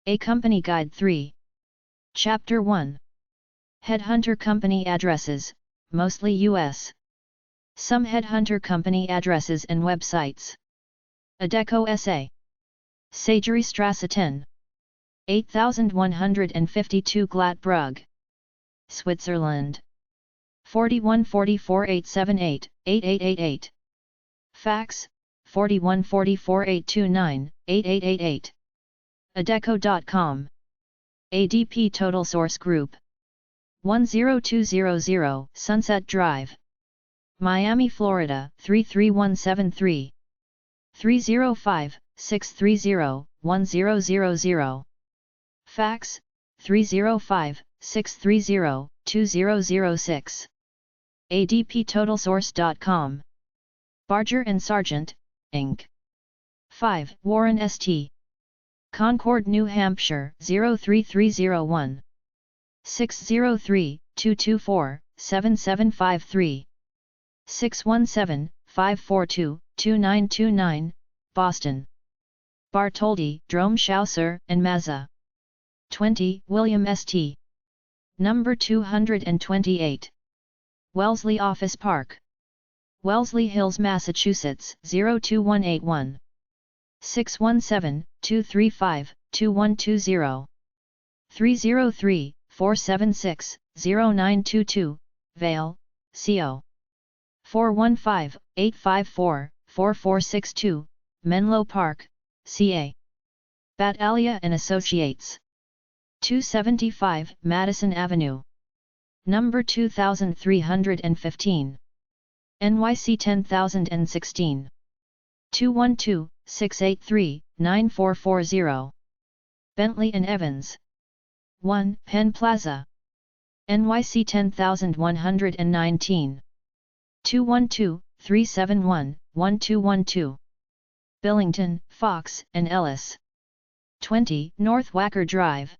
A Company Guide 3. Chapter 1. Headhunter Company Addresses, mostly U.S. Some headhunter company addresses and websites. Adecco SA. Sagerystrasse 10. 8152 Glattbrugge. Switzerland. 4144 878 8888. Fax, 4144 829 8888. Adecco.com. ADP Total Source Group. 10200 Sunset Drive, Miami, Florida 33173. 305-630-1000. Fax, 305-630-2006. ADPTotalSource.com. Barger and Sargent, Inc. 5 Warren St. Concord, New Hampshire 03301. 603-224-7753. 617-542-2929, Boston. Bartholdi, Dromschauser and Mazza. 20 William St. Number 228. Wellesley Office Park, Wellesley Hills, Massachusetts 02181. 617-235-2120. 303-476-0922, Vale, CO. 415-854-4462, Menlo Park, CA. Battaglia and Associates. 275 Madison Avenue. Number 2315. NYC 10016. 212-683-9440. Bentley and Evans. 1 Penn Plaza, NYC 10119. 212-371-1212. Billington, Fox and Ellis. 20 North Wacker Drive.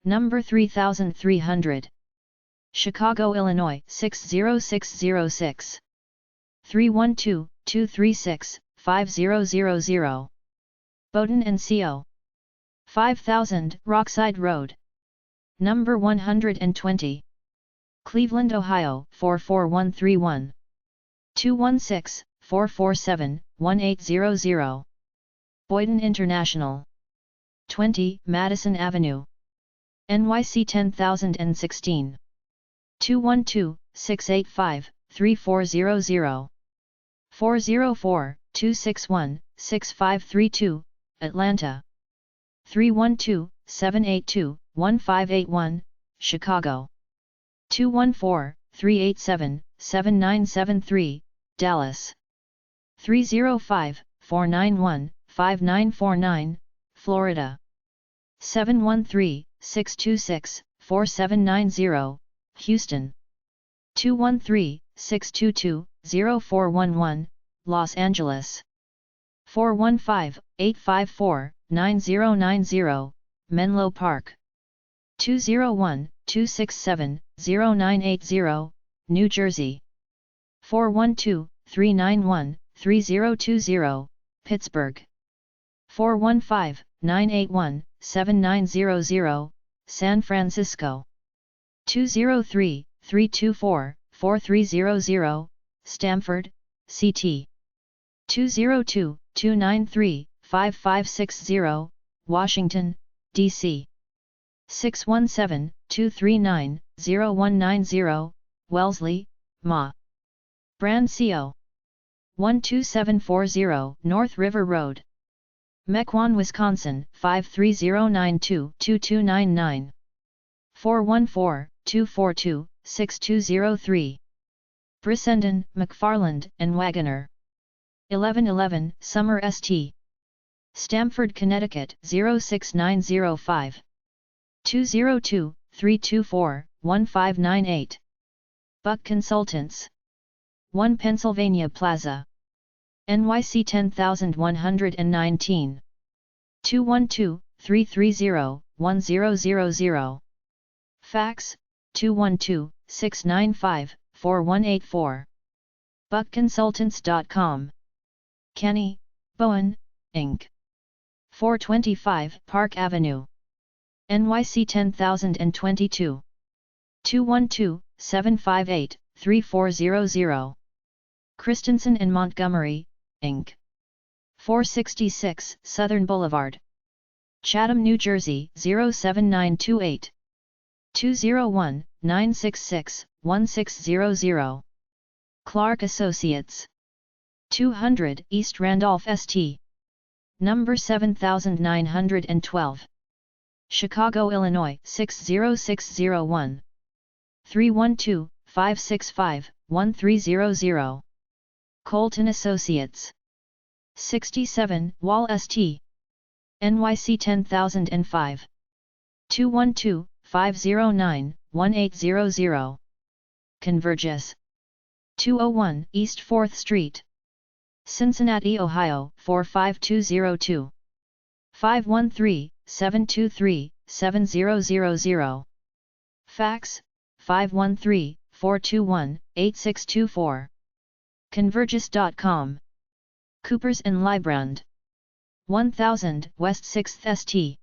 Number 3300. Chicago, Illinois 60606. 312-236-5000. Bowdoin and CO. 5000 Rockside Road. Number 120. Cleveland, Ohio 44131. 216-447-1800. Boynton International. 20 Madison Avenue, NYC 10016. 212-685-3400. 404-261-6532, Atlanta. 312-782-1581, Chicago. 214-387-7973, Dallas. 305-491-5949, Florida. 713-626-4790, Houston. 213-622-0411, Los Angeles. 415-854-9090, Menlo Park. 201-267-0980, New Jersey. 412-391-3020, Pittsburgh. 415-981-7900, San Francisco. 203-324-4300, Stamford, CT. 202-293-5560, Washington, D.C. 617-239-0190, Wellesley, MA. Brand CO. 12740 North River Road, Mequon, Wisconsin 53092-2299. 414-242-6203. Brissenden, McFarland and Wagoner. 1111 Summer St. Stamford, Connecticut 06905. 202-324-1598. Buck Consultants. 1 Pennsylvania Plaza, NYC 10119. 212-330-1000. Fax, 212-695-4184. buckconsultants.com. Kenny, Bowen, Inc. 425 Park Avenue, NYC 10022. 212-758-3400. Christensen and Montgomery, Inc. 466 Southern Boulevard, Chatham, New Jersey 07928. 201-966-1600. Clark Associates. 200 East Randolph St. Number 7912. Chicago, Illinois 60601. 312-565-1300. Colton Associates. 67 Wall St. NYC 10005. 212-509-1800. Converges. 201 East 4th Street, Cincinnati, Ohio 45202. 513-723-7000. Fax, 513-421-8624. Convergys.com. Coopers and Librand. 1000 West 6th St.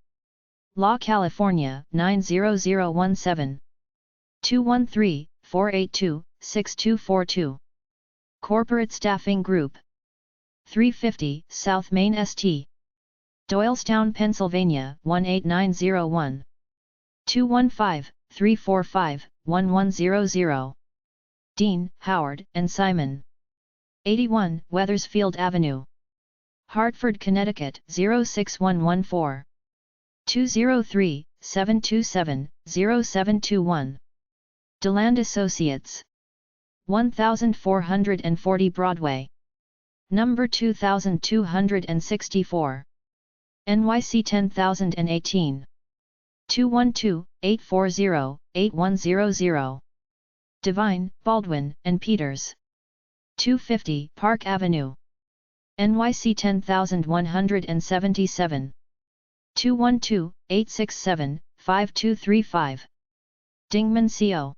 La California 90017. 213-482-6242. Corporate Staffing Group. 350 South Main St. Doylestown, Pennsylvania 18901. 215-345-1100. Dean, Howard, and Simon. 81 Weathersfield Avenue, Hartford, Connecticut 06114. 203-727-0721. DeLand Associates. 1440 Broadway, number 2264. NYC 10018. 212-840-8100. Devine, Baldwin, and Peters. 250 Park Avenue, NYC 10177. 212-867-5235. Dingman Co.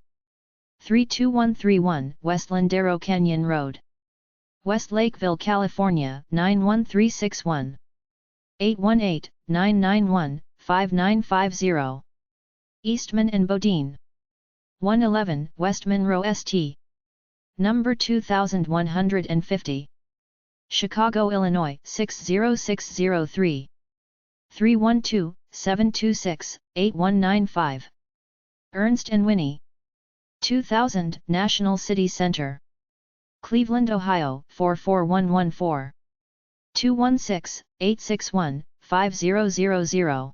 32131 West Lindero Canyon Road, West Lakeville, California 91361. 818-991-5950. Eastman and Bodine. 111 West Monroe St. Number 2150. Chicago, Illinois 60603. 312-726-8195. Ernst and Winnie. 2000 National City Center, Cleveland, Ohio 44114. 216-861-5000.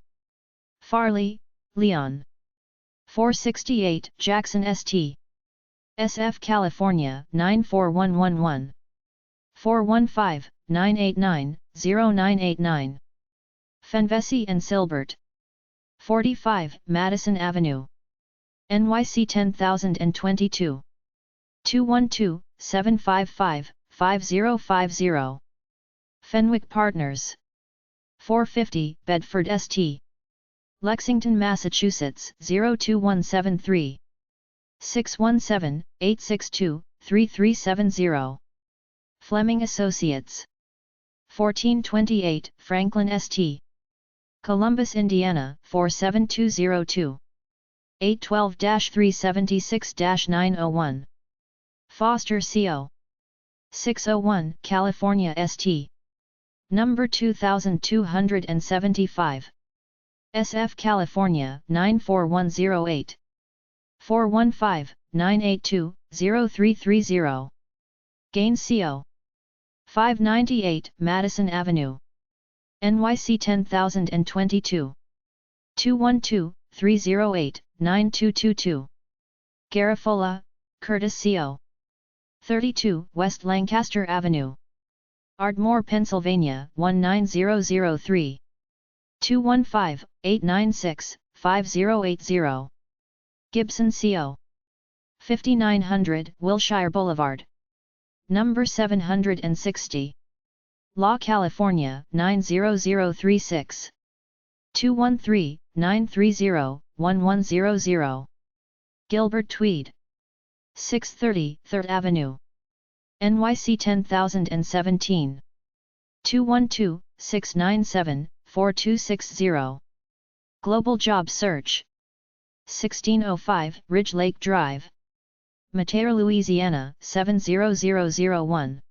Farley, Leon. 468 Jackson St. SF, California 94111. 415-989-0989. Fenvesi and Silbert. 45 Madison Avenue, NYC 10022. 212-755-5050. Fenwick Partners. 450 Bedford St. Lexington, Massachusetts 02173. 617-862-3370. Fleming Associates. 1428 Franklin St. Columbus, Indiana 47202. 812-376-901. Foster Co. 601 California St. Number 2275. SF, California 94108. 415-982-0330. Gaines Co. 598 Madison Avenue, NYC 10022. 212-308-9222. Garofalo, Curtis Co. 32 West Lancaster Avenue, Ardmore, Pennsylvania 19003. 215-896-5080. Gibson Co. 5900 Wilshire Boulevard, number 760. La California 90036. 213-930-1100. Gilbert Tweed. 630 3rd Avenue, NYC 10017. 212-697-4260. Global Job Search. 1605 Ridge Lake Drive, Matera, Louisiana 70001.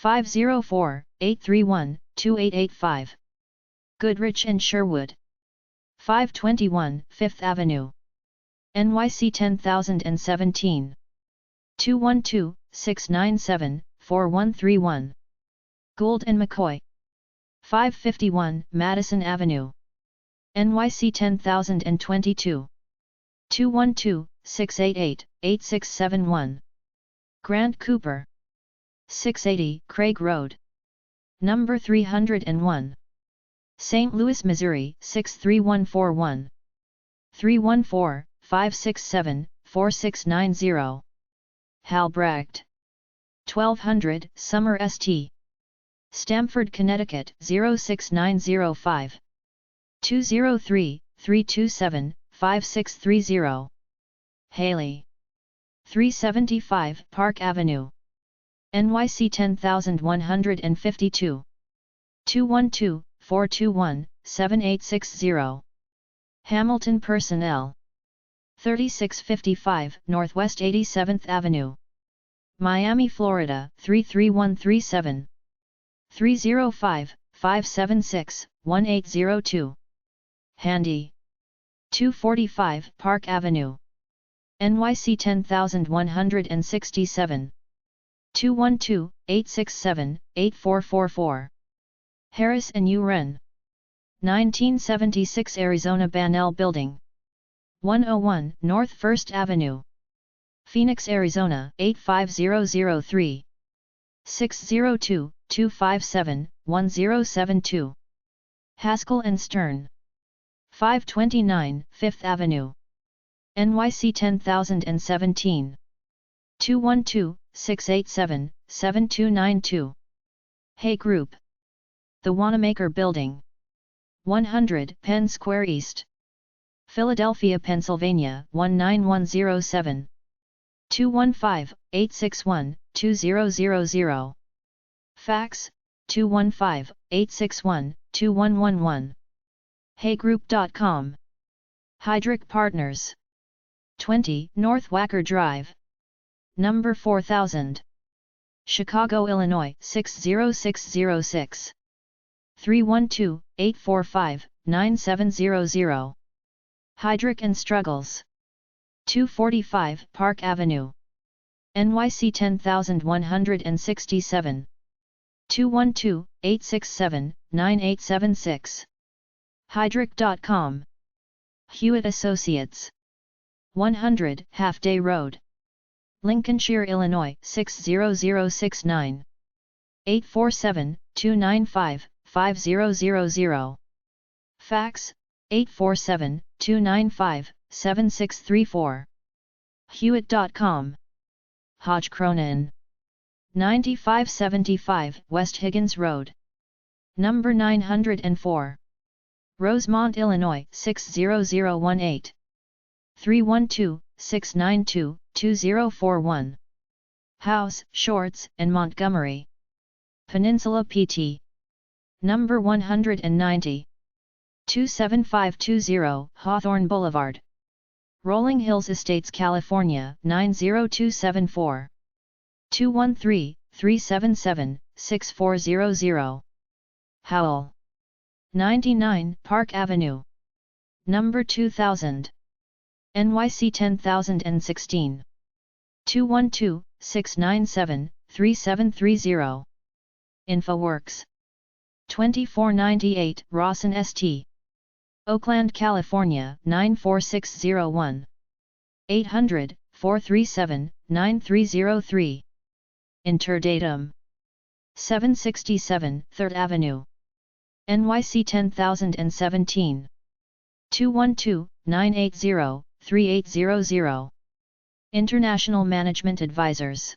504-831-2885. Goodrich and Sherwood. 521 Fifth Avenue, NYC 10017. 212-697-4131. Gould and McCoy. 551 Madison Avenue, NYC 10022. 212-688-8671. Grant Cooper. 680 Craig Road, number 301. St. Louis, Missouri 63141. 314-567-4690. Halbrecht. 1200 Summer St. Stamford, Connecticut 06905. 203-327-5630. Haley. 375 Park Avenue, NYC 10152. 212-421-7860. Hamilton Personnel. 3655 Northwest 87th Avenue, Miami, Florida 33137. 305-576-1802. Handy. 245 Park Avenue, NYC 10167. 212-867-8444. Harris and U. Wren. 1976 Arizona Banel Building, 101 North 1st Avenue, Phoenix, Arizona 85003. 602-257-1072. Haskell and Stern. 529 5th Avenue, NYC 10017. 212-687-7292. Hay Group. The Wanamaker Building, 100 Penn Square East, Philadelphia, Pennsylvania 19107. 215-861-2000. Fax, 215-861-2111. Haygroup.com. Heidrich Partners. 20 North Wacker Drive, number 4000. Chicago, Illinois 60606. 312-845-9700. Heidrich and Struggles. 245 Park Avenue, NYC 10167. 212-867-9876. Heidrich.com. Hewitt Associates. 100 Half Day Road, Lincolnshire, Illinois 60069. 847-295-5000. Fax, 847-295-7634. Hewitt.com. Hodge Cronin. 9575 West Higgins Road, number 904. Rosemont, Illinois 60018. 312-692-2041. House, Shorts, and Montgomery. Peninsula PT. Number 190. 27520 Hawthorne Boulevard, Rolling Hills Estates, California 90274. 213-377-6400. Howell. 99 Park Avenue, number 2000. NYC 10016. 212-697-3730. InfoWorks. 2498 Rawson St. Oakland, California 94601. 800-437-9303. Interdatum. 767 3rd Avenue, NYC 10017. 212-980-3800. International Management Advisors.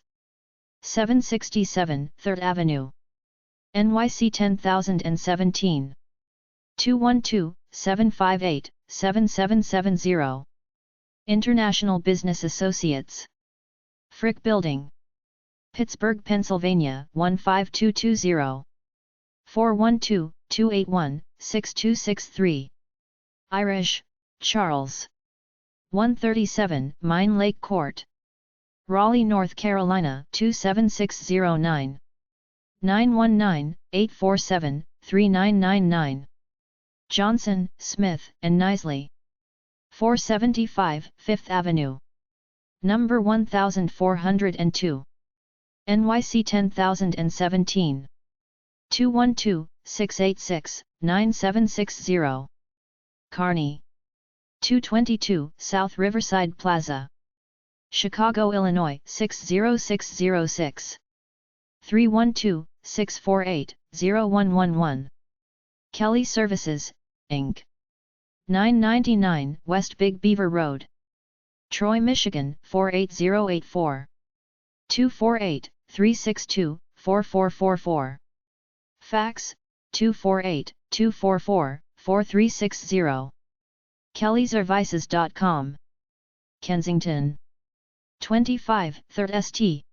767 3rd Avenue, NYC 10017. 212-758-7770. International Business Associates. Frick Building, Pittsburgh, Pennsylvania 15220. 412-281-6263. Irish, Charles. 137 Mine Lake Court. Raleigh, North Carolina 27609. 919-847-3999. Johnson, Smith and Nisley. 475 Fifth Avenue. Number 1402. NYC 10017. 212-686-9760. Kearney. 222 South Riverside Plaza. Chicago, Illinois 60606. 312-648-0111. Kelly Services, Inc. 999 West Big Beaver Road. Troy, Michigan 48084. 248-362-4444. Fax, 248-244-4360. kellyservices.com. Kensington. 25 3rd St.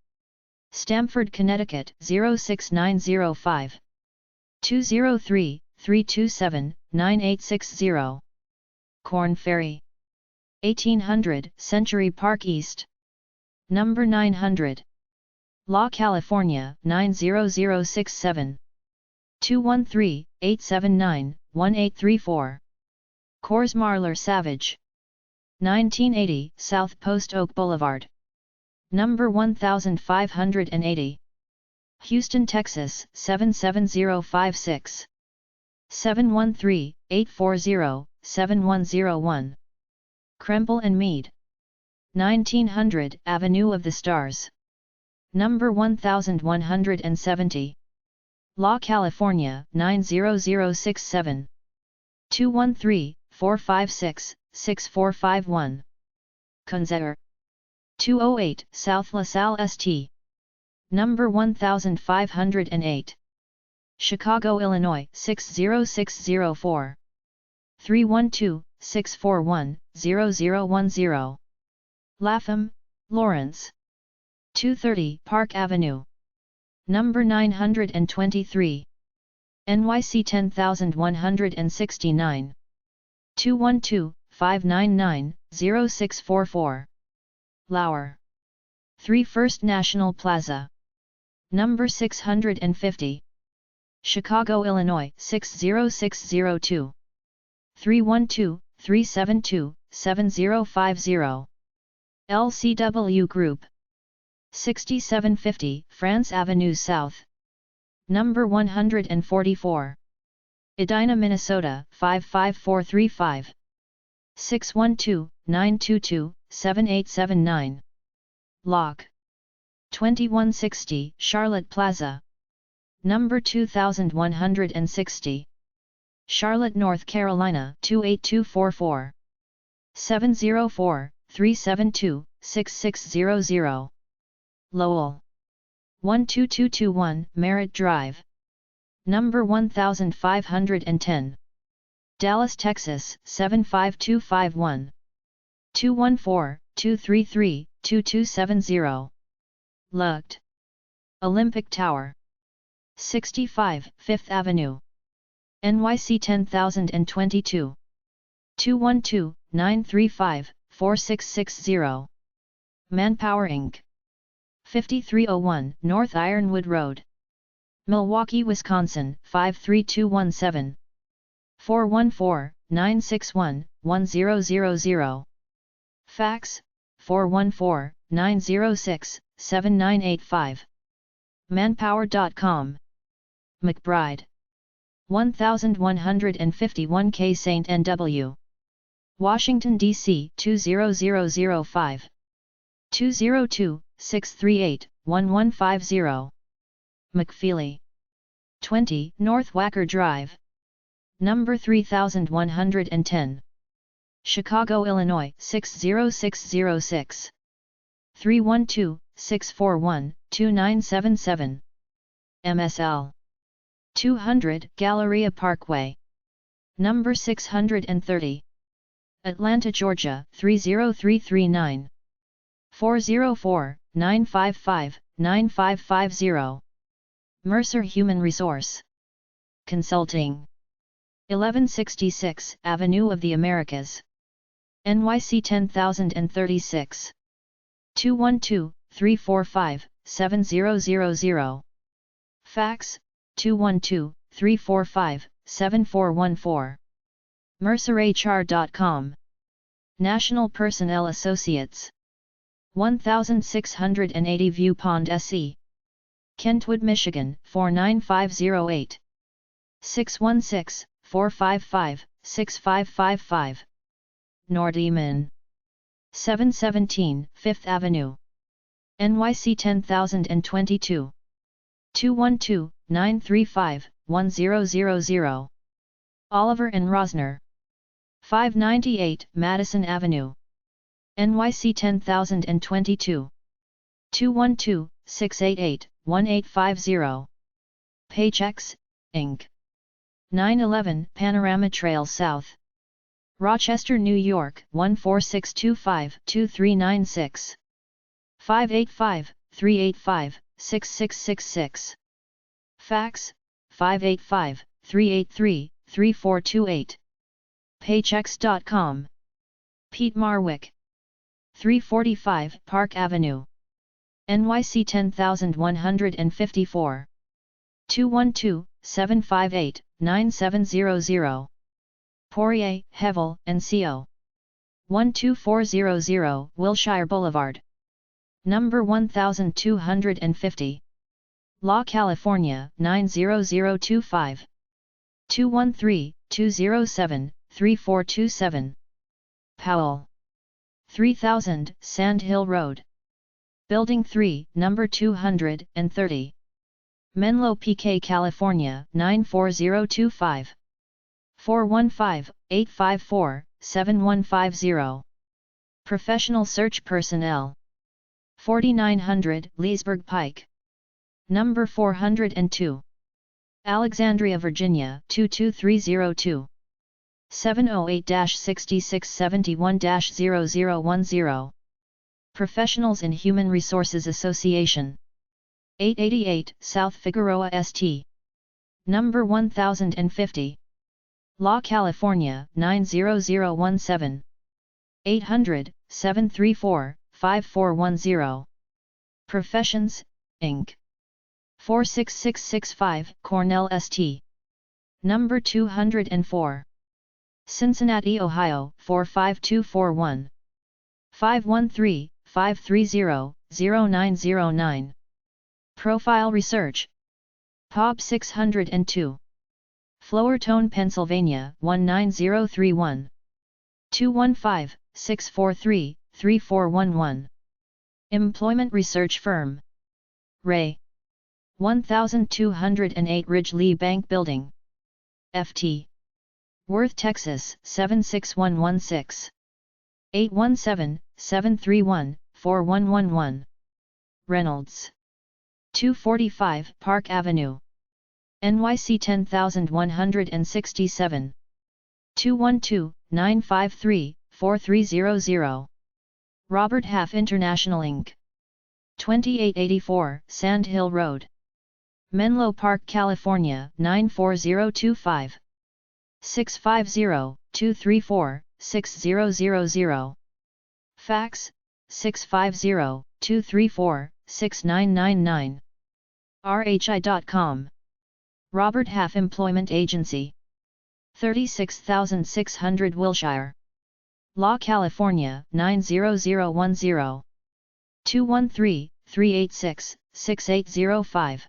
Stamford, Connecticut 06905. 203-327-9860. Corn Ferry. 1800 Century Park East. Number 900. La California 90067. 213-879-1834. Coors Marlar Savage. 1980 South Post Oak Boulevard. Number 1580. Houston, Texas 77056. 713-840-7101. Kremple and Mead. 1900 Avenue of the Stars. Number 1170. La California 90067. 213-456-6451. Kunzetter. 208 South LaSalle St. Number 1508. Chicago, Illinois 60604. 312-641-0010. Lapham, Lawrence. 230 Park Avenue. Number 923. NYC 10169. 212-599-0644. Lauer. 3 First National Plaza. Number 650. Chicago, Illinois 60602. 312-372-7050. LCW Group. 6750 France Avenue South. Number 144. Edina, Minnesota 55435. 612-922-7879. Lock. 2160 Charlotte Plaza. Number 2160. Charlotte, North Carolina 28244. 704-372-6600. Lowell. 12221 Merritt Drive. Number 1510. Dallas, Texas 75251. 214-233-2270. Lucht. Olympic Tower. 65 Fifth Avenue. NYC 10022. 212-935-4660. Manpower Inc. 5301 North Ironwood Road. Milwaukee, Wisconsin 53217. 414-961-1000. Fax, 414-906-7985. Manpower.com. McBride. 1151 K St. N.W. Washington, D.C. 20005. 202-638-1150. McFeely. 20 North Wacker Drive. Number 3110. Chicago, Illinois 60606. 312-641-2977. MSL. 200 Galleria Parkway. Number 630. Atlanta, Georgia 30339. 404-955-9550. Mercer Human Resource Consulting. 1166 Avenue of the Americas. NYC 10036. 212-345-7000. Fax, 212-345-7414. mercerhr.com. National Personnel Associates. 1680 View Pond SE. Kentwood, Michigan 49508. 616-455-6555. Nordeman. 717 5th Avenue. NYC 10022. 212-935-1000. Oliver and Rosner. 598 Madison Avenue. NYC 10022. 212-688-1850. Paychecks, Inc. 911 Panorama Trail South. Rochester, New York 14625-2396. 585-385-6666. Fax, 585-383-3428. Paychecks.com. Pete Marwick. 345 Park Avenue. NYC 10154. 212-758-9700. Poirier, Hevel, and Co. 12400 Wilshire Boulevard. Number 1250. La California 90025. 213-207-3427. Powell. 3000 Sand Hill Road. Building 3, number 230. Menlo PK, California 94025. 415-854-7150. Professional Search Personnel. 4900 Leesburg Pike. Number 402. Alexandria, Virginia 22302. 708-6671-0010. Professionals in Human Resources Association. 888 South Figueroa St. Number 1050. La California 90017. 800-734-5410. Professions, Inc. 46665 Cornell St. Number 204. Cincinnati, Ohio 45241. 513-530-0909. Profile Research. POB 602. Flowertone, Pennsylvania 19031. 215-643-3411. Employment Research Firm. Ray. 1208 Ridge Lee Bank Building. FT. Worth, Texas 76116. 817-731-4111. Reynolds. 245 Park Avenue. NYC 10167. 212-953-4300. Robert Half International Inc. 2884 Sand Hill Road. Menlo Park, California 94025. 650-234-6000. Fax, 650-234-6999. RHI.com. Robert Half Employment Agency. 36600 Wilshire. La California 90010. 213-386-6805.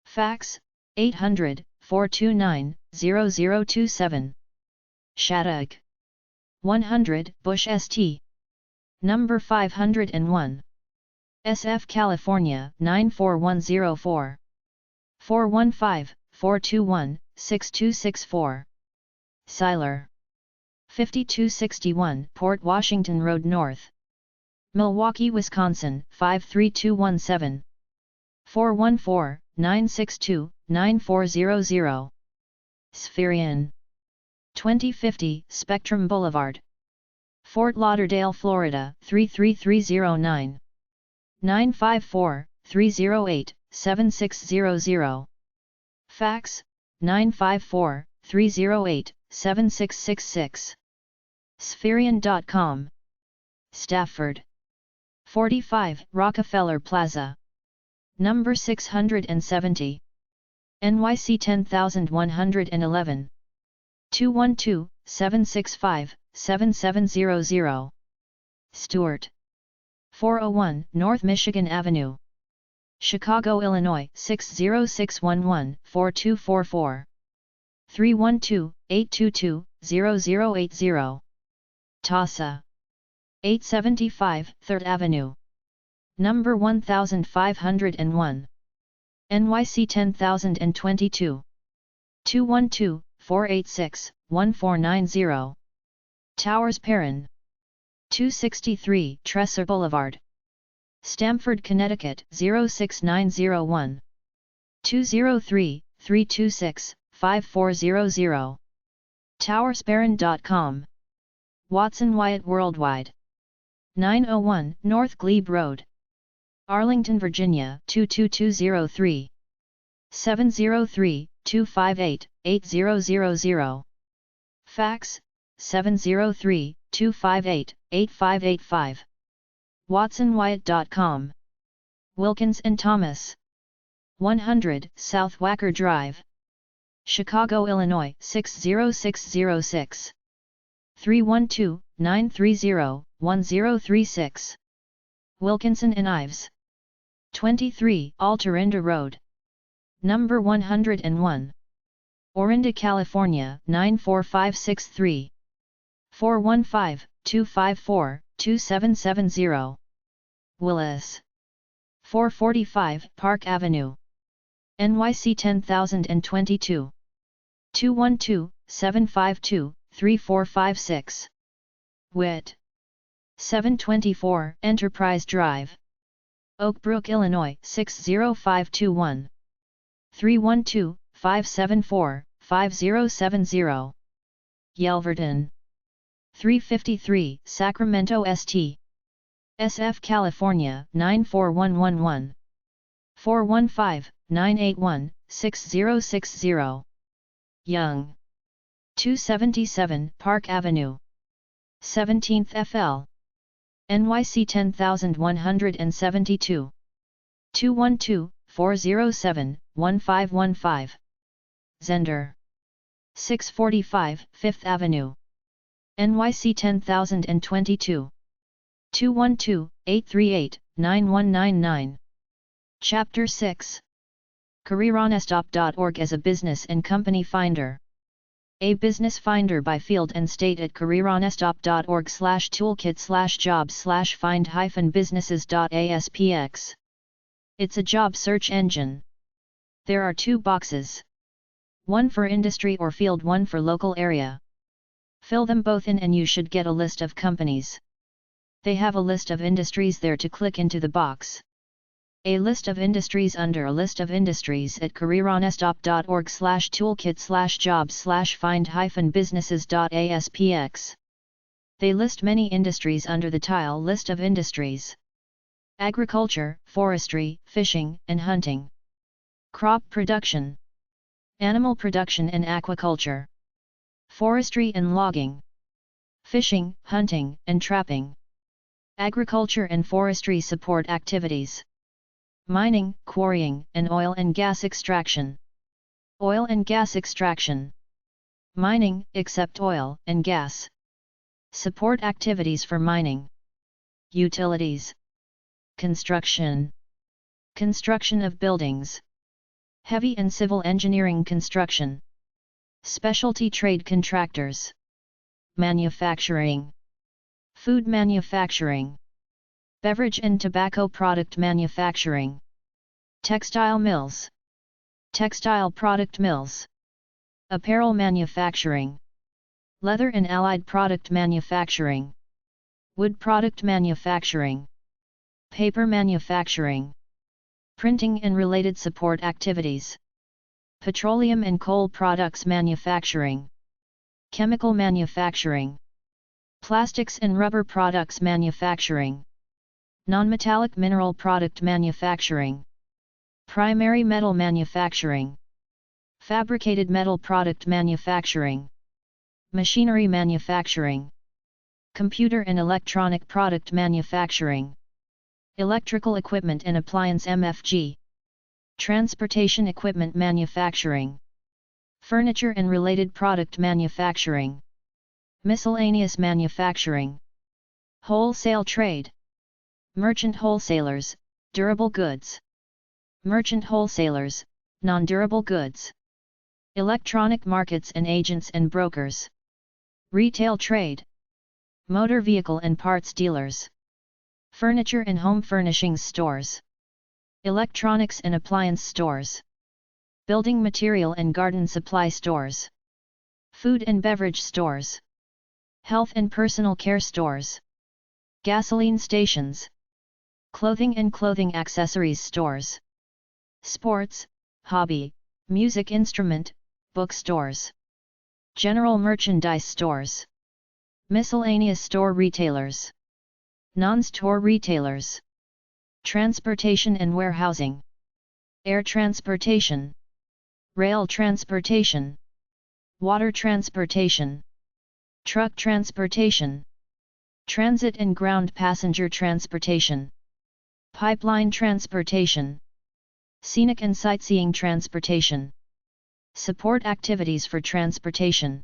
Fax, 800-429-0027. Shattuck. 100 Bush St. Number 501. SF, California 94104. 415-421-6264. Seiler. 5261 Port Washington Road North. Milwaukee, Wisconsin 53217. 414-962-9400. Spherian. 2050 Spectrum Boulevard. Fort Lauderdale, Florida 33309. 954-308-7600. Fax, 308-7666. Spherian.com. Stafford. 45 Rockefeller Plaza. Number 670. NYC 10111. 212-765-7700. Stewart. 401 North Michigan Avenue. Chicago, Illinois 60611-4244. 312-822-0080. TASA. 875 3rd Avenue. Number 1501. NYC 10022. 212-486-1490. Towers Perrin. 263 Tresser Boulevard. Stamford, Connecticut 06901. 203-326-5400. Towersperrin.com. Watson Wyatt Worldwide. 901 North Glebe Road. Arlington, Virginia 22203. 703-258-8000. Fax 703-258-8585. WatsonWyatt.com. Wilkins and Thomas. 100 South Wacker Drive. Chicago, Illinois 60606. 312-930-1036. Wilkinson and Ives. 23 Altarinda Road. Number 101. Orinda, California 94563. 415-254-2770. Willis. 445 Park Avenue. NYC 10022. 212-752-3456. Witt. 724 Enterprise Drive. Oak Brook, Illinois 60521. 312-574-5070. Yelverton. 353 Sacramento St. SF, California 94111. 415-981-6060. Young. 277 Park Avenue. 17th FL. NYC 10172. 212-407-1515. Zender. 645 5th Avenue. NYC 10022. 212-838-9199. Chapter 6. CareerOnStop.org as a business and company finder. A business finder by field and state at careeronstop.org/toolkit/jobs/find-businesses.aspx. It's a job search engine. There are two boxes. One for industry or field, one for local area. Fill them both in and you should get a list of companies. They have a list of industries there to click into the box. A list of industries under a list of industries at careeronstop.org/toolkit/jobs/find-businesses.aspx. They list many industries under the tile list of industries. Agriculture, forestry, fishing, and hunting. Crop production. Animal production and aquaculture. Forestry and logging. Fishing, hunting, and trapping. Agriculture and forestry support activities. Mining, quarrying, and oil and gas extraction. Oil and gas extraction. Mining, except oil and gas. Support activities for mining. Utilities. Construction. Construction of buildings. Heavy and civil engineering construction. Specialty trade contractors. Manufacturing. Food manufacturing. Beverage and tobacco product manufacturing. Textile mills. Textile product mills. Apparel manufacturing. Leather and allied product manufacturing. Wood product manufacturing. Paper manufacturing. Printing and related support activities. Petroleum and coal products manufacturing. Chemical manufacturing. Plastics and rubber products manufacturing. Non-metallic mineral product manufacturing. Primary metal manufacturing. Fabricated metal product manufacturing. Machinery manufacturing. Computer and electronic product manufacturing. Electrical equipment and appliance MFG. Transportation equipment manufacturing. Furniture and related product manufacturing. Miscellaneous manufacturing. Wholesale trade. Merchant wholesalers, durable goods. Merchant wholesalers, non-durable goods. Electronic markets and agents and brokers. Retail trade. Motor vehicle and parts dealers. Furniture and home furnishings stores. Electronics and appliance stores. Building material and garden supply stores. Food and beverage stores. Health and personal care stores. Gasoline stations. Clothing and clothing accessories stores. Sports, hobby, music instrument, bookstores. General merchandise stores. Miscellaneous store retailers. Non-store retailers. Transportation and warehousing. Air transportation. Rail transportation. Water transportation. Truck transportation. Transit and ground passenger transportation. Pipeline transportation. Scenic and sightseeing transportation. Support activities for transportation.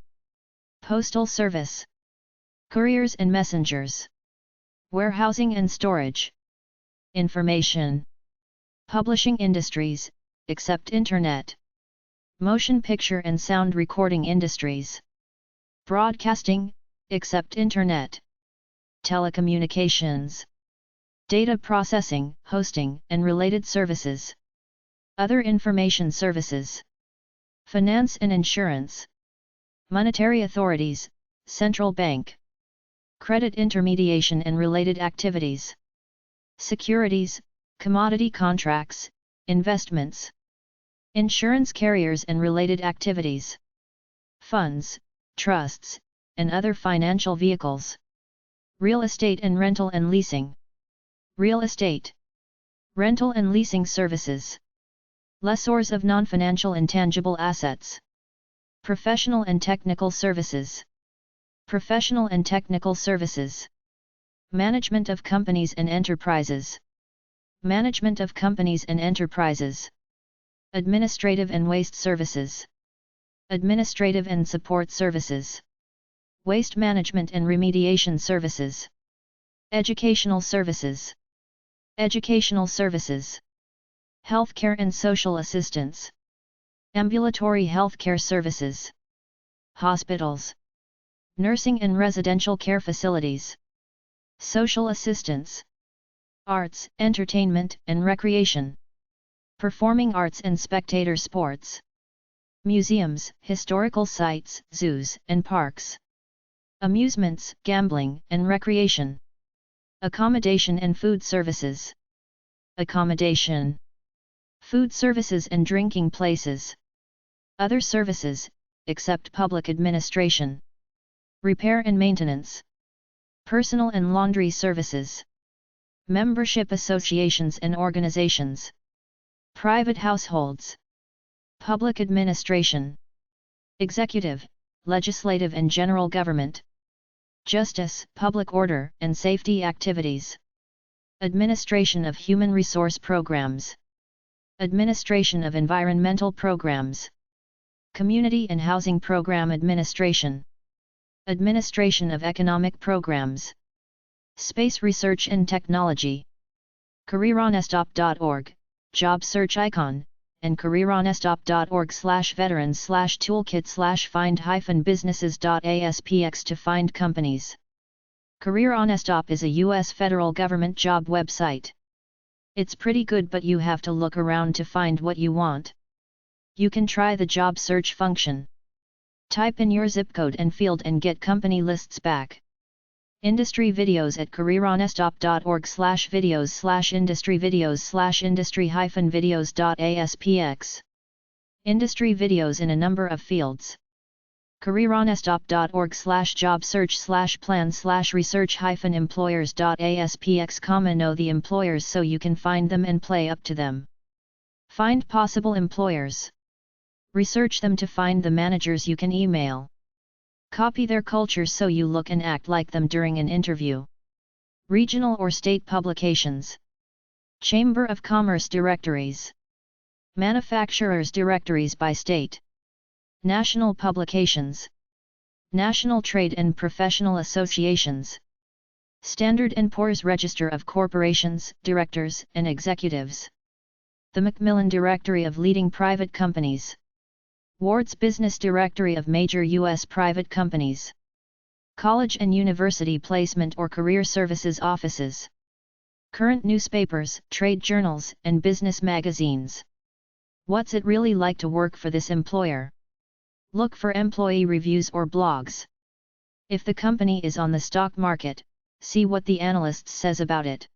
Postal service. Couriers and messengers. Warehousing and storage. Information. Publishing industries, except Internet. Motion picture and sound recording industries. Broadcasting, except Internet. Telecommunications. Data processing, hosting, and related services. Other information services. Finance and insurance. Monetary authorities, central bank. Credit intermediation and related activities. Securities, commodity contracts, investments. Insurance carriers and related activities. Funds, trusts, and other financial vehicles. Real estate and rental and leasing. Real estate. Rental and leasing services. Lessors of non-financial intangible assets. Professional and technical services. Professional and technical services. Management of companies and enterprises. Management of companies and enterprises. Administrative and waste services. Administrative and support services. Waste management and remediation services. Educational services. Educational services. Healthcare and social assistance. Ambulatory healthcare services. Hospitals. Nursing and residential care facilities. Social assistance. Arts, entertainment, and recreation. Performing arts and spectator sports. Museums, historical sites, zoos, and parks. Amusements, gambling, and recreation. Accommodation and food services. Accommodation. Food services and drinking places. Other services, except public administration. Repair and maintenance. Personal and laundry services. Membership associations and organizations. Private households. Public administration. Executive, legislative and general government. Justice, public order and safety activities. Administration of human resource programs. Administration of environmental programs. Community and housing program administration. Administration of economic programs. Space research and technology. CareerOnStop.org, job search icon, and CareerOnStop.org/veterans/toolkit/find-businesses.aspx to find companies. CareerOnStop is a U.S. federal government job website. It's pretty good, but you have to look around to find what you want. You can try the job search function. Type in your zip code and field and get company lists back. Industry videos at CareerOnStop.org/videos/industry videos/industry-videos.aspx. Industry videos in a number of fields. CareerOnStop.org/job search/plan/research-employers.aspx. Know the employers so you can find them and play up to them. Find possible employers. Research them to find the managers you can email. Copy their culture so you look and act like them during an interview. Regional or state publications. Chamber of Commerce directories. Manufacturers directories by state. National publications. National trade and professional associations. Standard & Poor's Register of Corporations, Directors, and Executives. The Macmillan Directory of Leading Private Companies. Ward's Business Directory of Major U.S. Private Companies. College and University Placement or Career Services Offices. Current newspapers, trade journals, and business magazines. What's it really like to work for this employer? Look for employee reviews or blogs. If the company is on the stock market, see what the analyst says about it.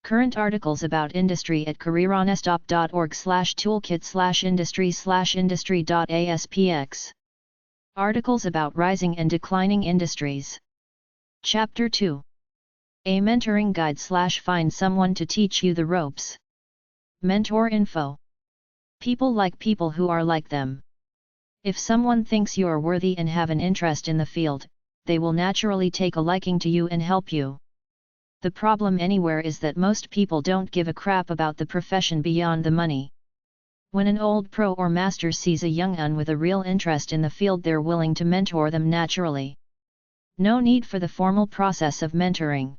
Current articles about industry at careerhonestop.org/toolkit/industry/industry.aspx. Articles about rising and declining industries. Chapter 2. A mentoring guide/find someone to teach you the ropes. Mentor info. People like people who are like them. If someone thinks you are worthy and have an interest in the field, they will naturally take a liking to you and help you. The problem anywhere is that most people don't give a crap about the profession beyond the money. When an old pro or master sees a young un with a real interest in the field, they're willing to mentor them naturally. No need for the formal process of mentoring.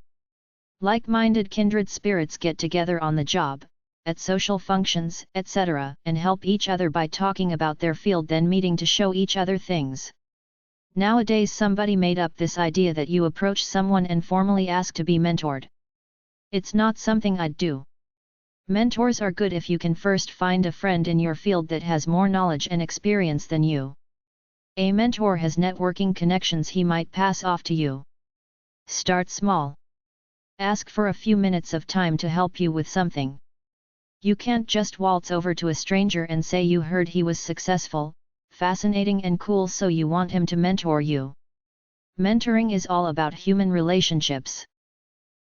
Like-minded kindred spirits get together on the job, at social functions, etc., and help each other by talking about their field, then meeting to show each other things. Nowadays somebody made up this idea that you approach someone and formally ask to be mentored. It's not something I'd do. Mentors are good if you can first find a friend in your field that has more knowledge and experience than you. A mentor has networking connections he might pass off to you. Start small. Ask for a few minutes of time to help you with something. You can't just waltz over to a stranger and say you heard he was successful, fascinating and cool, so you want him to mentor you. Mentoring is all about human relationships.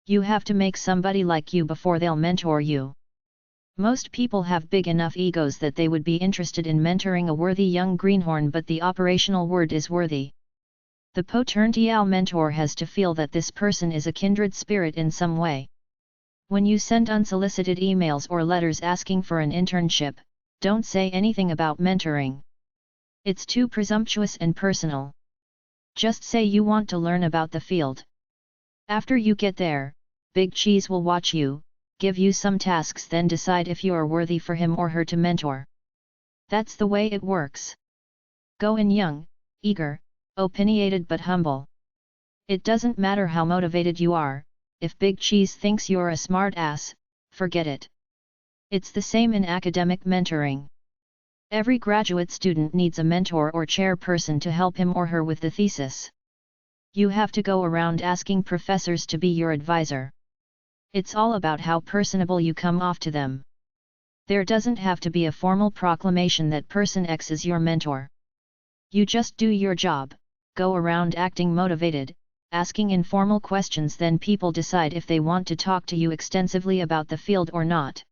You have to make somebody like you before they'll mentor you. Most people have big enough egos that they would be interested in mentoring a worthy young greenhorn, but the operational word is worthy. The potential mentor has to feel that this person is a kindred spirit in some way. When you send unsolicited emails or letters asking for an internship, don't say anything about mentoring. It's too presumptuous and personal. Just say you want to learn about the field. After you get there, Big Cheese will watch you, give you some tasks, then decide if you are worthy for him or her to mentor. That's the way it works. Go in young, eager, opinionated but humble. It doesn't matter how motivated you are. If Big Cheese thinks you're a smart ass, forget it. It's the same in academic mentoring. Every graduate student needs a mentor or chairperson to help him or her with the thesis. You have to go around asking professors to be your advisor. It's all about how personable you come off to them. There doesn't have to be a formal proclamation that person X is your mentor. You just do your job, go around acting motivated, asking informal questions, then people decide if they want to talk to you extensively about the field or not.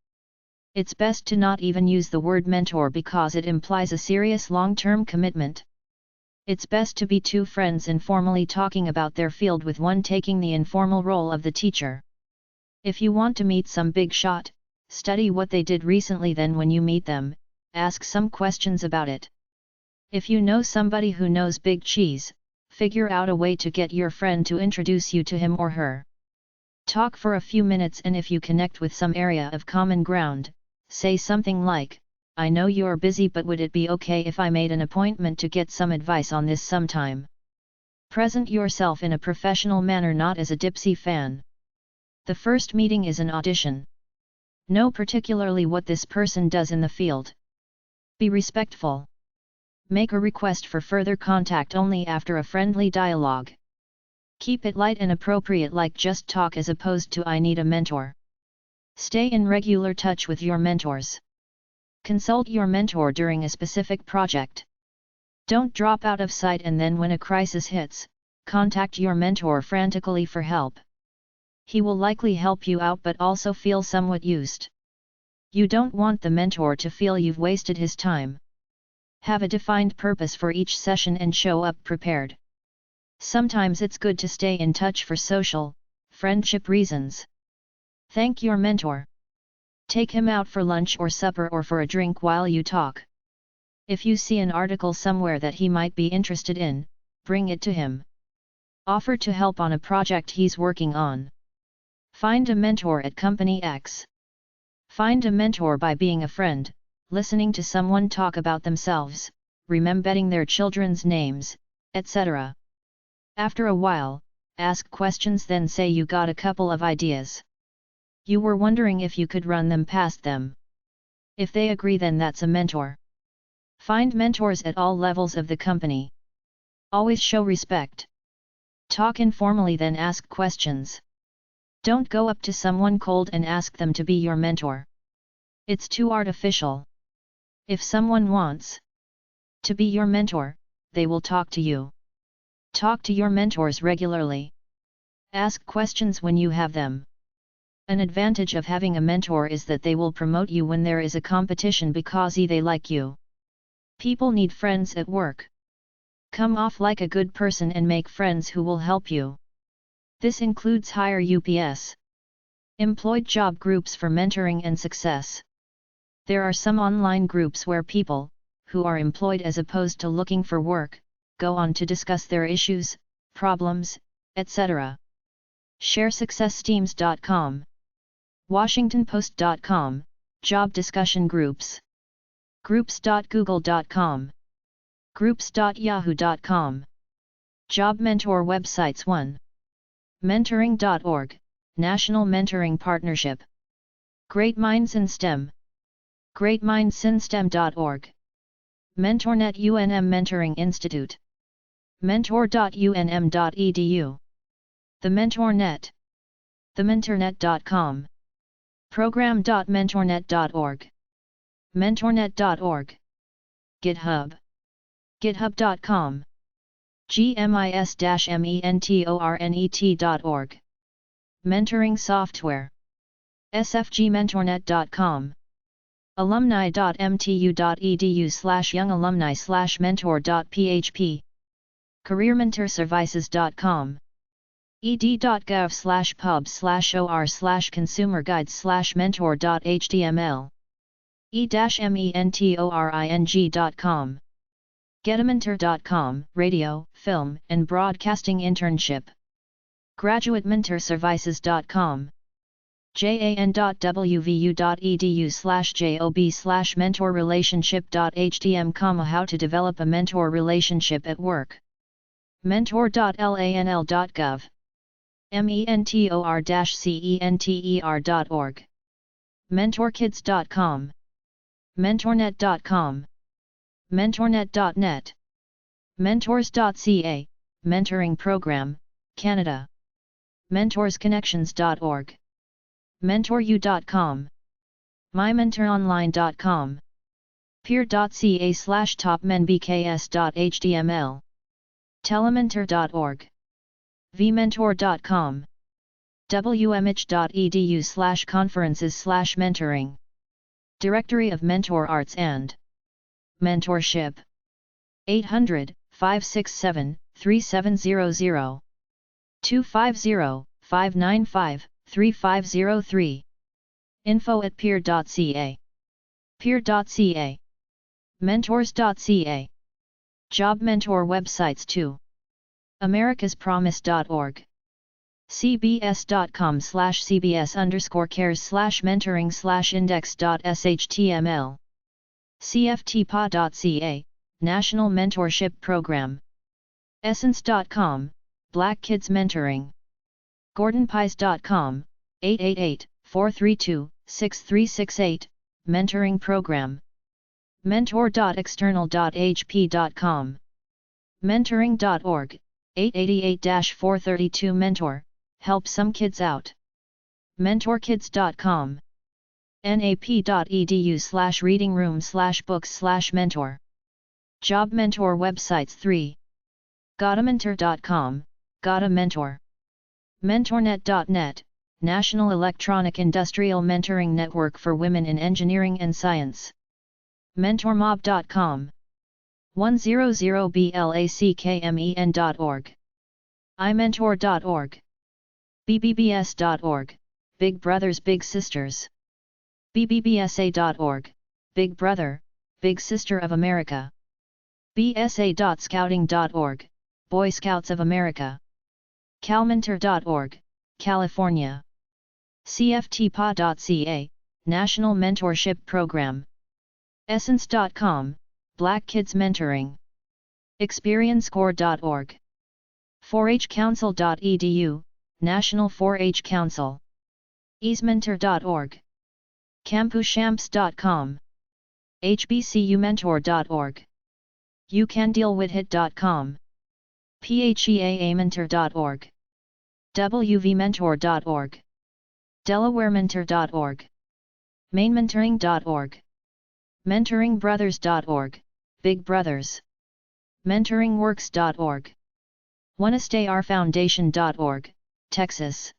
It's best to not even use the word mentor because it implies a serious long-term commitment. It's best to be two friends informally talking about their field, with one taking the informal role of the teacher. If you want to meet some big shot, study what they did recently, then when you meet them, ask some questions about it. If you know somebody who knows Big Cheese, figure out a way to get your friend to introduce you to him or her. Talk for a few minutes, and if you connect with some area of common ground, say something like, "I know you're busy, but would it be okay if I made an appointment to get some advice on this sometime?" Present yourself in a professional manner, not as a Dipsy fan. The first meeting is an audition. Know particularly what this person does in the field. Be respectful. Make a request for further contact only after a friendly dialogue. Keep it light and appropriate, like just talk as opposed to "I need a mentor." Stay in regular touch with your mentors. Consult your mentor during a specific project. Don't drop out of sight and then when a crisis hits, contact your mentor frantically for help. He will likely help you out but also feel somewhat used. You don't want the mentor to feel you've wasted his time. Have a defined purpose for each session and show up prepared. Sometimes it's good to stay in touch for social, friendship reasons. Thank your mentor. Take him out for lunch or supper or for a drink while you talk. If you see an article somewhere that he might be interested in, bring it to him. Offer to help on a project he's working on. Find a mentor at Company X. Find a mentor by being a friend, listening to someone talk about themselves, remembering their children's names, etc. After a while, ask questions, then say you got a couple of ideas. You were wondering if you could run them past them. If they agree, then that's a mentor. Find mentors at all levels of the company. Always show respect. Talk informally, then ask questions. Don't go up to someone cold and ask them to be your mentor. It's too artificial. If someone wants to be your mentor, they will talk to you. Talk to your mentors regularly. Ask questions when you have them. An advantage of having a mentor is that they will promote you when there is a competition because they like you. People need friends at work. Come off like a good person and make friends who will help you. This includes higher UPS. Employed job groups for mentoring and success. There are some online groups where people, who are employed as opposed to looking for work, go on to discuss their issues, problems, etc. ShareSuccessTeams.com, WashingtonPost.com, Job discussion groups. Groups.google.com, Groups.yahoo.com. Job mentor websites. 1. Mentoring.org, National Mentoring Partnership. Great Minds in STEM. GreatMindsInSTEM.org. MentorNet UNM Mentoring Institute. Mentor.unm.edu. The MentorNet. TheMentorNet.com. Program.mentornet.org. MentorNet.org. GitHub. GitHub.com. GMIS-mentornet.org. Mentoring software. SFGMentorNet.com. alumni.mtu.edu/youngalumni/mentor.php. careermentorservices.com. ed.gov/pub/or/consumer guides/mentor.html. e-mentoring.com. getamentor.com, radio, film, and broadcasting internship. graduatementorservices.com. jan.wvu.edu/job/mentorrelationship.htm, how to develop a mentor relationship at work. mentor.lanl.gov. mentor-center.org. mentorkids.com. mentornet.com. mentornet.net. mentors.ca, mentoring program, Canada. mentorsconnections.org. mentoru.com. mymentoronline.com. peer.ca/topmenbks.html. telementor.org. vmentor.com. wmh.edu/conferences/mentoring. Directory of Mentor Arts and Mentorship. 800-567-3700. 250-595-3503. info@peer.ca. peer.ca. mentors.ca. Job mentor websites. 2. americaspromise.org. cbs.com/cbs_cares/mentoring/index.html. cftpa.ca, National Mentorship Program. essence.com, Black Kids Mentoring. gordonpies.com, 888-432-6368, Mentoring Program. mentor.external.hp.com. mentoring.org, 888-432 Mentor, help some kids out. mentorkids.com. nap.edu/readingroom/books/mentor. Job mentor websites. 3. Gotamentor.com, Got a Mentor. mentornet.net, National Electronic Industrial Mentoring Network for Women in Engineering and Science. mentormob.com. 100blackmen.org, imentor.org, bbbs.org, Big Brothers Big Sisters, bbbsa.org, Big Brother, Big Sister of America, bsa.scouting.org, Boy Scouts of America, calmentor.org, California, cftpa.ca, National Mentorship Program, essence.com, Black Kids Mentoring, experiencecorps.org, 4hcouncil.edu, National 4-H Council, easementor.org, campushamps.com, hbcumentor.org, youcandealwithit.com, pheaamentor.org, wvmentor.org, delawarementor.org, mainmentoring.org, mentoringbrothers.org, Big Brothers, mentoringworks.org, oneestayourfoundation.org, Texas,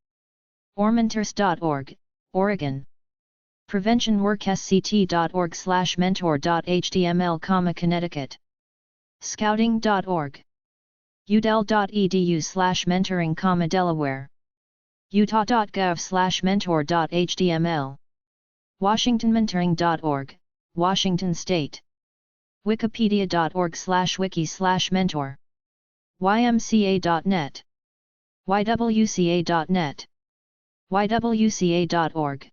ormentors.org, Oregon, preventionworksct.org/mentor.html, Connecticut, scouting.org, udel.edu/mentoring, Delaware, utah.gov/mentor.html, washingtonmentoring.org, Washington State, wikipedia.org/wiki/mentor, ymca.net, ywca.net, ywca.org.